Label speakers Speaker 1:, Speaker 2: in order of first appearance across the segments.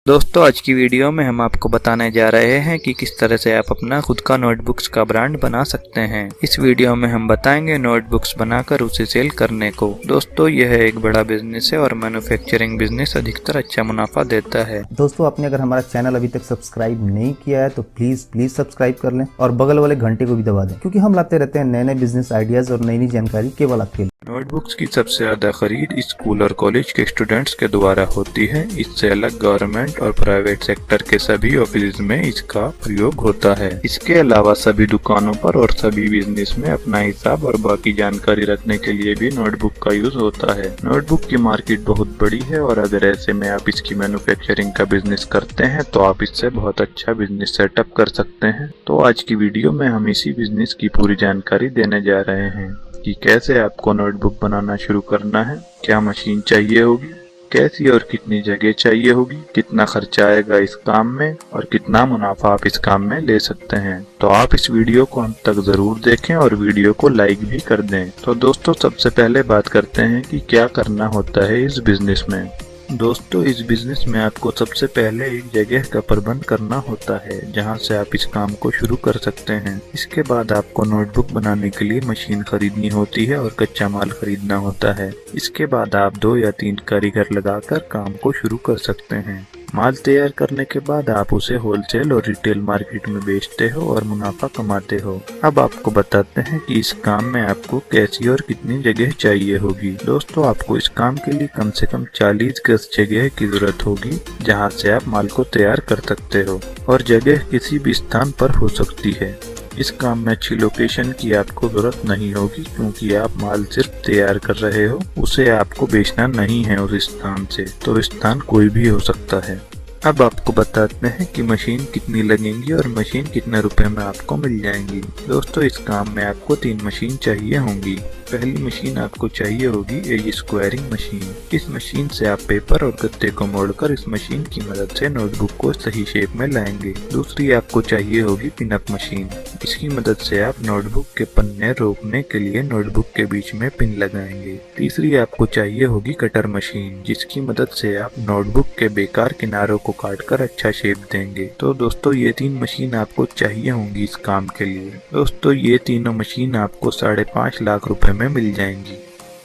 Speaker 1: दोस्तों आज की वीडियो में हम आपको बताने जा रहे हैं कि किस तरह से आप अपना खुद का नोटबुक्स का ब्रांड बना सकते हैं। इस वीडियो में हम बताएंगे नोटबुक्स बनाकर उसे सेल करने को। दोस्तों यह एक बड़ा बिजनेस है और मैन्युफैक्चरिंग बिजनेस अधिकतर अच्छा मुनाफा देता है।
Speaker 2: दोस्तों आपने अगर हमारा चैनल अभी तक सब्सक्राइब नहीं किया है तो प्लीज सब्सक्राइब कर लें और बगल वाले घंटे को भी दबा दें, क्योंकि हम लाते रहते हैं नए नए बिजनेस आइडियाज और नई नई जानकारी केवल आपके लिए।
Speaker 1: नोटबुक्स की सबसे ज्यादा खरीद स्कूल और कॉलेज के स्टूडेंट्स के द्वारा होती है। इससे अलग गवर्नमेंट और प्राइवेट सेक्टर के सभी ऑफिस में इसका प्रयोग होता है। इसके अलावा सभी दुकानों पर और सभी बिजनेस में अपना हिसाब और बाकी जानकारी रखने के लिए भी नोटबुक का यूज होता है। नोटबुक की मार्केट बहुत बड़ी है और अगर ऐसे में आप इसकी मैन्युफैक्चरिंग का बिजनेस करते हैं तो आप इससे बहुत अच्छा बिजनेस सेटअप कर सकते हैं। तो आज की वीडियो में हम इसी बिजनेस की पूरी जानकारी देने जा रहे हैं कि कैसे आपको नोटबुक बनाना शुरू करना है, क्या मशीन चाहिए होगी, कैसी और कितनी जगह चाहिए होगी, कितना खर्चा आएगा इस काम में और कितना मुनाफा आप इस काम में ले सकते हैं। तो आप इस वीडियो को अंत तक जरूर देखें और वीडियो को लाइक भी कर दें। तो दोस्तों सबसे पहले बात करते हैं कि क्या करना होता है इस बिजनेस में। दोस्तों इस बिजनेस में आपको सबसे पहले एक जगह का प्रबंध करना होता है जहां से आप इस काम को शुरू कर सकते हैं। इसके बाद आपको नोटबुक बनाने के लिए मशीन खरीदनी होती है और कच्चा माल खरीदना होता है। इसके बाद आप 2 या 3 कारीगर लगाकर काम को शुरू कर सकते हैं। माल तैयार करने के बाद आप उसे होलसेल और रिटेल मार्केट में बेचते हो और मुनाफा कमाते हो। अब आपको बताते हैं कि इस काम में आपको कैसी और कितनी जगह चाहिए होगी। दोस्तों आपको इस काम के लिए कम से कम 40 गज जगह की जरूरत होगी जहां से आप माल को तैयार कर सकते हो, और जगह किसी भी स्थान पर हो सकती है। इस काम में अच्छी लोकेशन की आपको जरूरत नहीं होगी, क्योंकि आप माल सिर्फ तैयार कर रहे हो, उसे आपको बेचना नहीं है उस स्थान से, तो स्थान कोई भी हो सकता है। अब आपको बताते हैं कि मशीन कितनी लगेंगी और मशीन कितने रुपए में आपको मिल जाएंगी। दोस्तों इस काम में आपको 3 मशीन चाहिए होंगी। पहली मशीन आपको चाहिए होगी एज स्क्वायरिंग मशीन। इस मशीन से आप पेपर और गत्ते को मोड़कर इस मशीन की मदद से नोटबुक को सही शेप में लाएंगे। दूसरी आपको चाहिए होगी पिनअप मशीन। इसकी मदद से आप नोटबुक के पन्ने रोकने के लिए नोटबुक के बीच में पिन लगाएंगे। तीसरी आपको चाहिए होगी कटर मशीन, जिसकी मदद से आप नोटबुक के बेकार किनारों को काटकर अच्छा शेप देंगे। तो दोस्तों ये 3 मशीन आपको चाहिए होंगी इस काम के लिए। दोस्तों ये तीनों मशीन आपको 5.5 लाख रुपए में मिल जाएंगी।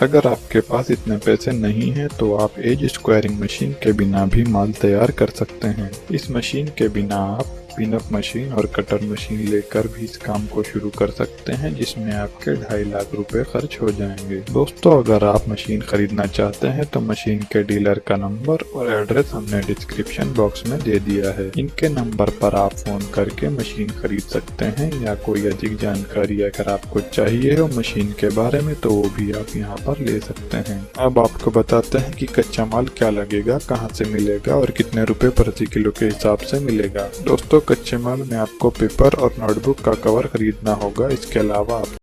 Speaker 3: अगर आपके पास इतने पैसे नहीं हैं तो आप एज स्क्वायरिंग मशीन के बिना भी माल तैयार कर सकते हैं। इस मशीन के बिना आप पिनअप मशीन और कटर मशीन लेकर भी इस काम को शुरू कर सकते हैं, जिसमें आपके 2.5 लाख रुपए खर्च हो जाएंगे। दोस्तों अगर आप मशीन खरीदना चाहते हैं तो मशीन के डीलर का नंबर और एड्रेस हमने डिस्क्रिप्शन बॉक्स में दे दिया है। इनके नंबर पर आप फोन करके मशीन खरीद सकते हैं, या कोई अधिक जानकारी अगर आपको चाहिए हो मशीन के बारे में तो वो भी आप यहाँ पर ले सकते हैं। अब आपको बताते हैं कि कच्चा माल क्या लगेगा, कहाँ से मिलेगा और कितने रुपए प्रति किलो के हिसाब से मिलेगा। दोस्तों कच्चे माल में आपको पेपर और नोटबुक का कवर खरीदना होगा। इसके अलावा आप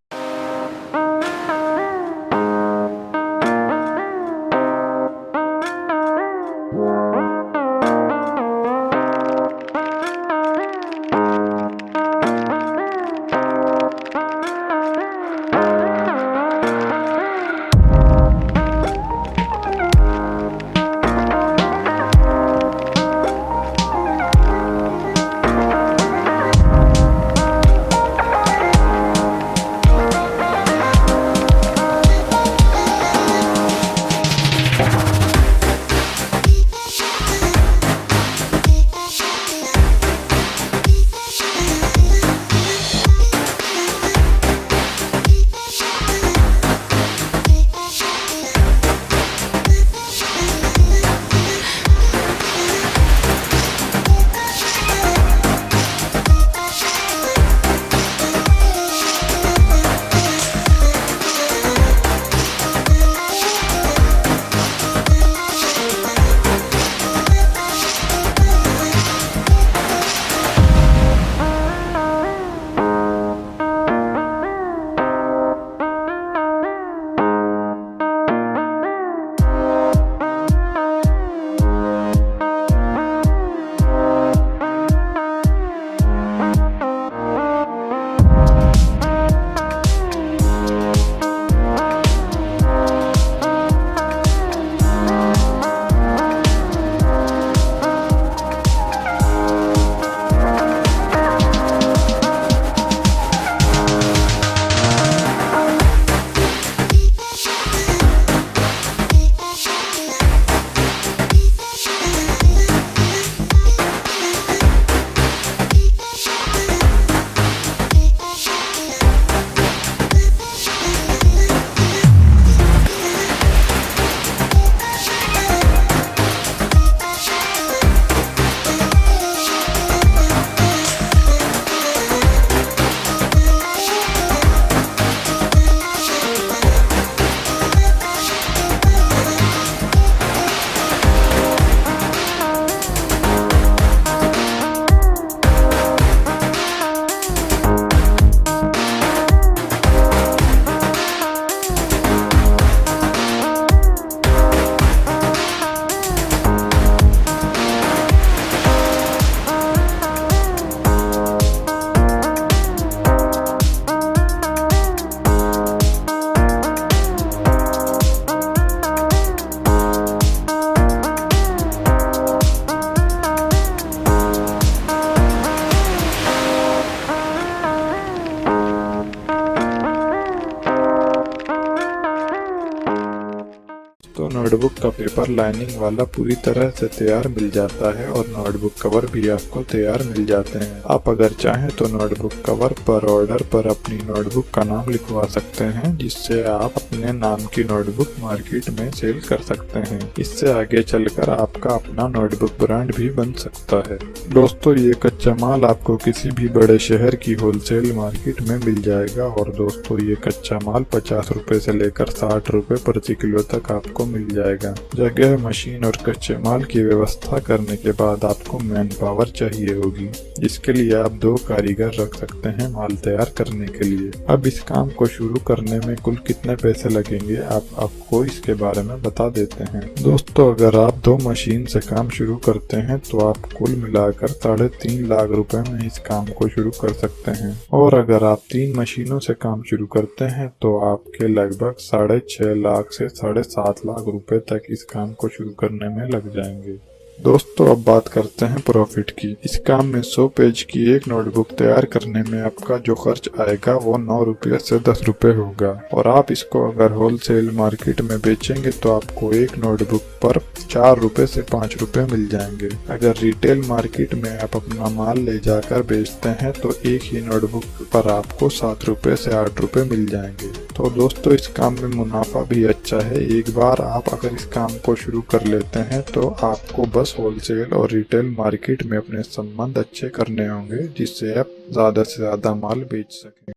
Speaker 3: नोटबुक का पेपर लाइनिंग वाला पूरी तरह से तैयार मिल जाता है और नोटबुक कवर भी आपको तैयार मिल जाते हैं। आप अगर चाहें तो नोटबुक कवर पर ऑर्डर पर अपनी नोटबुक का नाम लिखवा सकते हैं, जिससे आप अपने नाम की नोटबुक मार्केट में सेल कर सकते हैं। इससे आगे चलकर आपका अपना नोटबुक ब्रांड भी बन सकता है। दोस्तों, ये कच्चा माल आपको किसी भी बड़े शहर की होलसेल मार्केट में मिल जाएगा और दोस्तों ये कच्चा माल 50 रुपए से लेकर 60 रुपए प्रति किलो तक आपको मिल जाएगा। जगह, मशीन और कच्चे माल की व्यवस्था करने के बाद आपको मैन पावर चाहिए होगी, जिसके लिए आप 2 कारीगर रख सकते हैं माल तैयार करने के लिए। अब इस काम को शुरू करने में कुल कितने पैसे लगेंगे आपको इसके बारे में बता देते हैं। दोस्तों, अगर आप 2 मशीन से काम शुरू करते हैं तो आप कुल मिलाकर 3.5 लाख रुपए में इस काम को शुरू कर सकते हैं, और अगर आप 3 मशीनों से काम शुरू करते हैं तो आपके लगभग 6.5 लाख से 7.5 लाख रुपए तक इस काम को शुरू करने में लग जाएंगे। दोस्तों, अब बात करते हैं प्रॉफिट की। इस काम में 100 पेज की एक नोटबुक तैयार करने में आपका जो खर्च आएगा वो 9 रुपये से 10 रुपये होगा, और आप इसको अगर होलसेल मार्केट में बेचेंगे तो आपको एक नोटबुक पर 4 रुपये से 5 रुपये मिल जाएंगे। अगर रिटेल मार्केट में आप अपना माल ले जाकर बेचते हैं तो एक ही नोटबुक पर आपको 7 रुपये से 8 रुपये मिल जाएंगे। तो दोस्तों, इस काम में मुनाफा भी अच्छा है। एक बार आप अगर इस काम को शुरू कर लेते हैं तो आपको बस होलसेल और रिटेल मार्केट में अपने संबंध अच्छे करने होंगे, जिससे आप ज़्यादा से ज़्यादा माल बेच सकें।